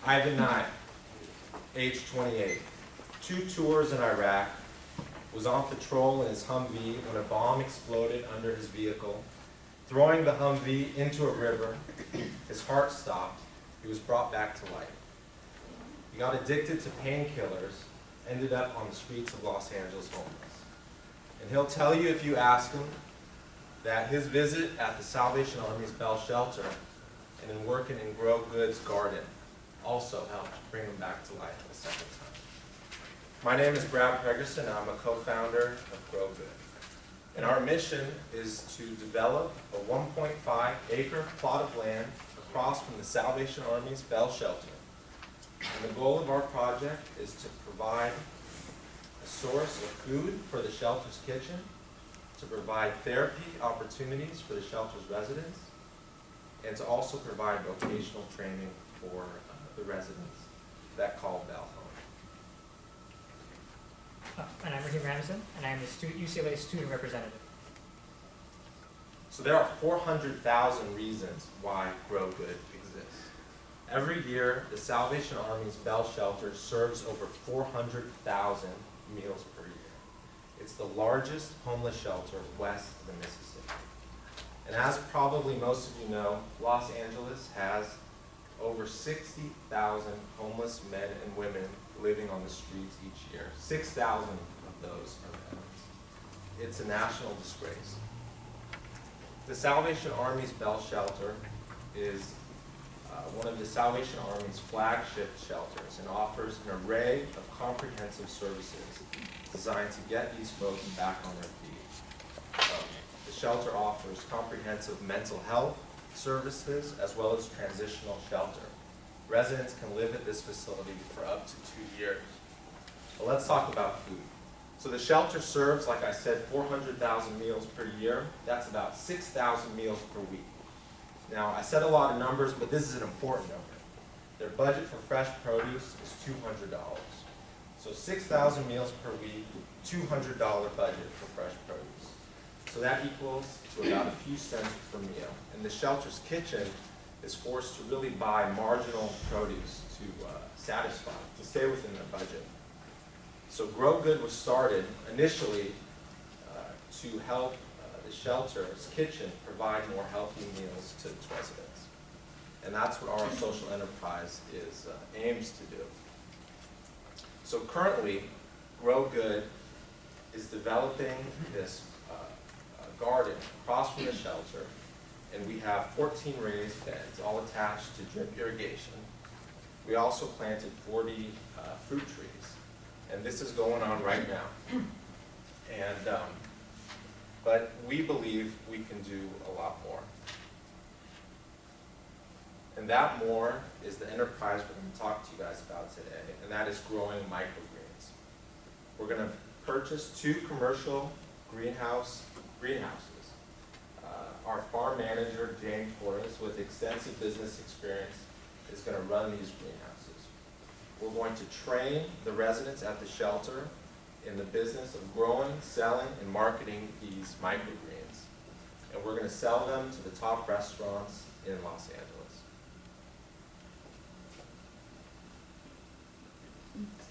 Ivan Nye, age 28, 2 tours in Iraq, was on patrol in his Humvee when a bomb exploded under his vehicle. Throwing the Humvee into a river, his heart stopped. He was brought back to life. He got addicted to painkillers, ended up on the streets of Los Angeles homeless. And he'll tell you if you ask him that his visit at the Salvation Army's Bell Shelter and in working in GrowGood's garden also helped bring him back to life a second time. My name is Brad Pregerson, and I'm a co-founder of GrowGood. And our mission is to develop a 1.5-acre plot of land across from the Salvation Army's Bell Shelter. And the goal of our project is to provide a source of food for the shelter's kitchen, to provide therapy opportunities for the shelter's residents, and to also provide vocational training for the residents that call Bell home. And I'm Raheem Ramazan, and I'm the UCLA student representative. So there are 400,000 reasons why GrowGood exists. Every year, the Salvation Army's Bell Shelter serves over 400,000 meals per year. It's the largest homeless shelter west of the Mississippi. And as probably most of you know, Los Angeles has over 60,000 homeless men and women living on the streets each year. 6,000 of those are veterans. It's a national disgrace. The Salvation Army's Bell Shelter is one of the Salvation Army's flagship shelters and offers an array of comprehensive services designed to get these folks back on their feet. The shelter offers comprehensive mental health services as well as transitional shelter. Residents can live at this facility for up to 2 years. But let's talk about food. So the shelter serves, like I said, 400,000 meals per year. That's about 6,000 meals per week. Now, I said a lot of numbers, but this is an important number. Their budget for fresh produce is $200. So 6,000 meals per week, $200 budget for fresh produce. So that equals to about a few cents per meal. And the shelter's kitchen is forced to really buy marginal produce to satisfy, to stay within their budget. So GrowGood was started initially to help the shelter's kitchen provide more healthy meals to its residents. And that's what our social enterprise aims to do. So currently, GrowGood is developing this garden across from the shelter, and we have 14 raised beds, all attached to drip irrigation. We also planted 40 fruit trees, and this is going on right now. And but we believe we can do a lot more. And that more is the enterprise we're going to talk to you guys about today, and that is growing microgreens. We're going to purchase 2 commercial greenhouses. Our farm manager, Jane Torres, with extensive business experience, is going to run these greenhouses. We're going to train the residents at the shelter in the business of growing, selling, and marketing these microgreens. And we're going to sell them to the top restaurants in Los Angeles.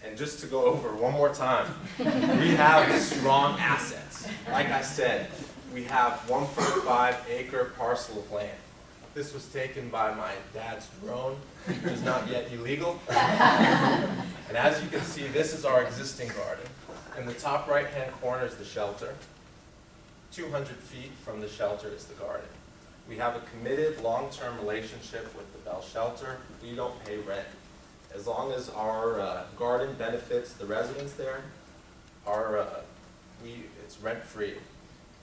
And just to go over one more time, we have strong assets. Like I said, we have 1.5-acre parcel of land. This was taken by my dad's drone, which is not yet illegal. And as you can see, this is our existing garden. In the top right-hand corner is the shelter. 200 feet from the shelter is the garden. We have a committed long-term relationship with the Bell Shelter. We don't pay rent. As long as our garden benefits the residents there, it's rent-free.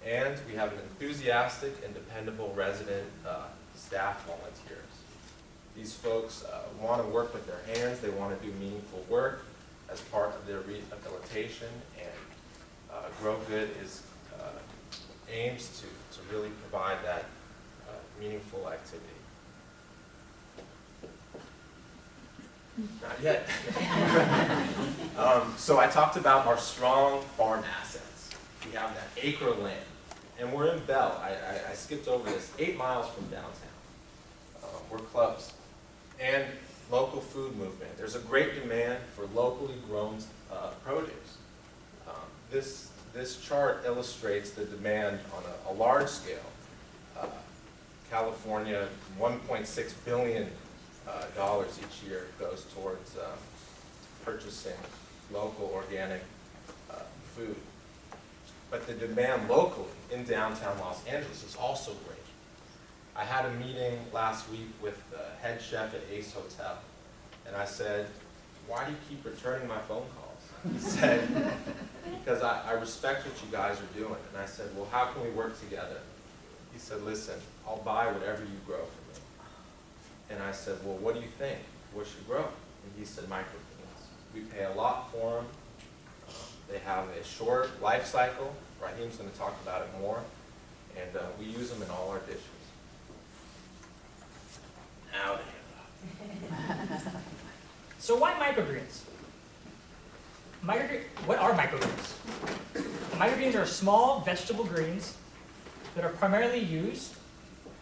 And we have an enthusiastic and dependable resident staff volunteers. These folks want to work with their hands. They want to do meaningful work as part of their rehabilitation, and GrowGood aims to really provide that meaningful activity. Not yet. So I talked about our strong farm assets. We have that acre of land, and we're in Bell. I skipped over this, 8 miles from downtown. We're close. And local food food movement. There's a great demand for locally grown produce. This chart illustrates the demand on a large scale. California, $1.6 billion each year goes towards purchasing local organic food. But the demand locally in downtown Los Angeles is also great. I had a meeting last week with the head chef at Ace Hotel, and I said, "Why do you keep returning my phone calls?" He said, "Because I respect what you guys are doing." And I said, "Well, how can we work together?" He said, "Listen, I'll buy whatever you grow for me." And I said, "Well, what do you think? What should grow?" And he said, "Microgreens. We pay a lot for them. They have a short life cycle." Raheem's going to talk about it more. And we use them in all our dishes. Now to hand up. So why microgreens? What are microgreens? Microgreens are small vegetable greens that are primarily used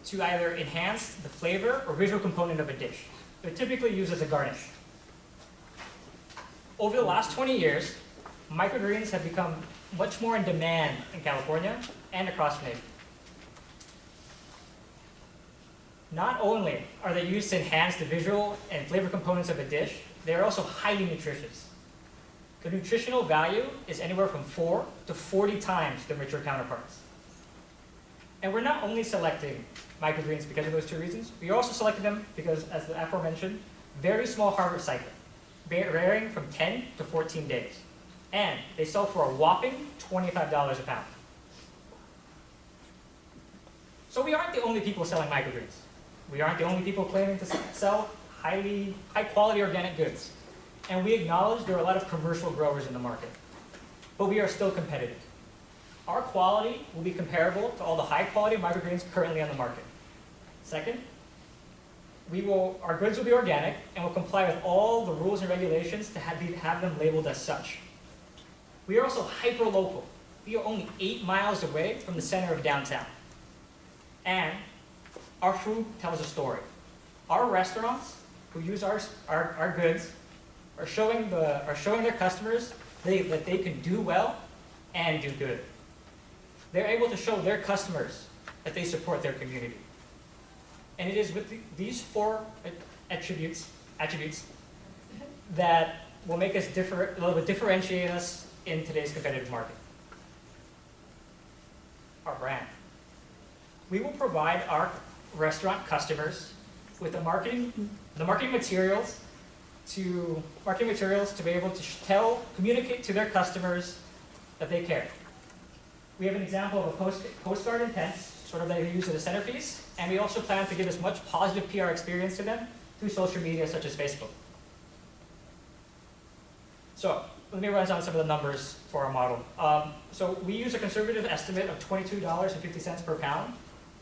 to either enhance the flavor or visual component of a dish. They're typically used as a garnish. Over the last 20 years, microgreens have become much more in demand in California and across the nation. Not only are they used to enhance the visual and flavor components of a dish, they are also highly nutritious. The nutritional value is anywhere from 4 to 40 times their mature counterparts. And we're not only selecting microgreens because of those two reasons, we also selected them because, as the aforementioned, very small harvest cycle, varying from 10 to 14 days. And they sell for a whopping $25 a pound. So we aren't the only people selling microgreens. We aren't the only people claiming to sell high quality organic goods. And we acknowledge there are a lot of commercial growers in the market. But we are still competitive. Our quality will be comparable to all the high quality microgreens currently on the market. Second, our goods will be organic and will comply with all the rules and regulations to have them labeled as such. We are also hyper-local. We are only 8 miles away from the center of downtown. And our food tells a story. Our restaurants who use our goods are showing their customers that they can do well and do good. They're able to show their customers that they support their community. And it is with these 4 attributes that will make us differentiate us in today's competitive market. Our brand. We will provide our restaurant customers with the marketing materials to be able to communicate to their customers that they care. We have an example of a postcard in tents, sort of that we use as a centerpiece, and we also plan to give as much positive PR experience to them through social media such as Facebook. So let me run down some of the numbers for our model. So we use a conservative estimate of $22.50 per pound,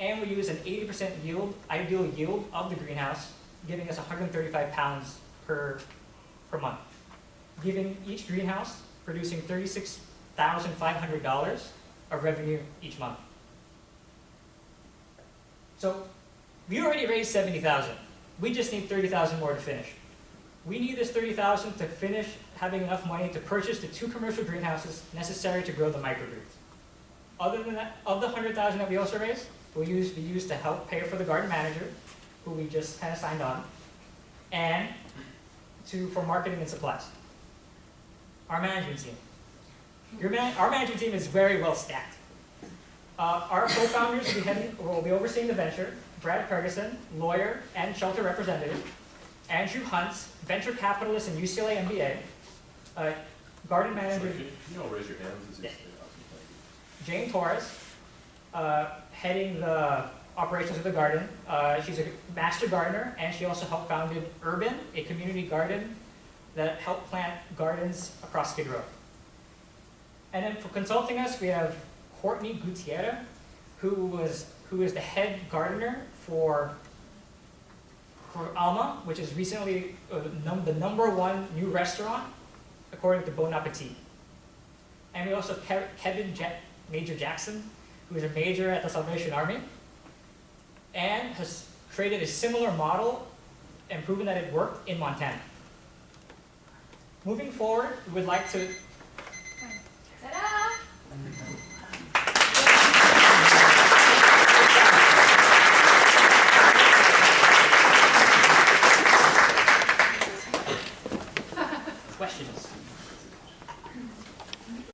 and we use an 80% ideal yield of the greenhouse, giving us 135 pounds per month, giving each greenhouse producing $36,500 of revenue each month. So we already raised $70,000. We just need $30,000 more to finish. We need this $30,000 to finish having enough money to purchase the 2 commercial greenhouses necessary to grow the microgreens. Other than that, of the $100,000 that we also raised, will be used to help pay for the garden manager, who we just kind of signed on, and for marketing and supplies. Our management team. Our management team is very well stacked. Our co-founders will be overseeing the venture: Brad Ferguson, lawyer and shelter representative; Andrew Hunt, venture capitalist and UCLA MBA; garden manager. Can you all raise your hands? Yeah. Jane Torres, heading the operations of the garden. She's a master gardener, and she also helped founded Urban, a community garden that helped plant gardens across Skid Row. And then for consulting us, we have Courtney Gutierrez, who is the head gardener for Alma, which is recently the #1 new restaurant, according to Bon Appetit. And we also have Kevin Major Jackson, who is a major at the Salvation Army, and has created a similar model and proven that it worked in Montana. Moving forward, we would like to Ta-da! questions.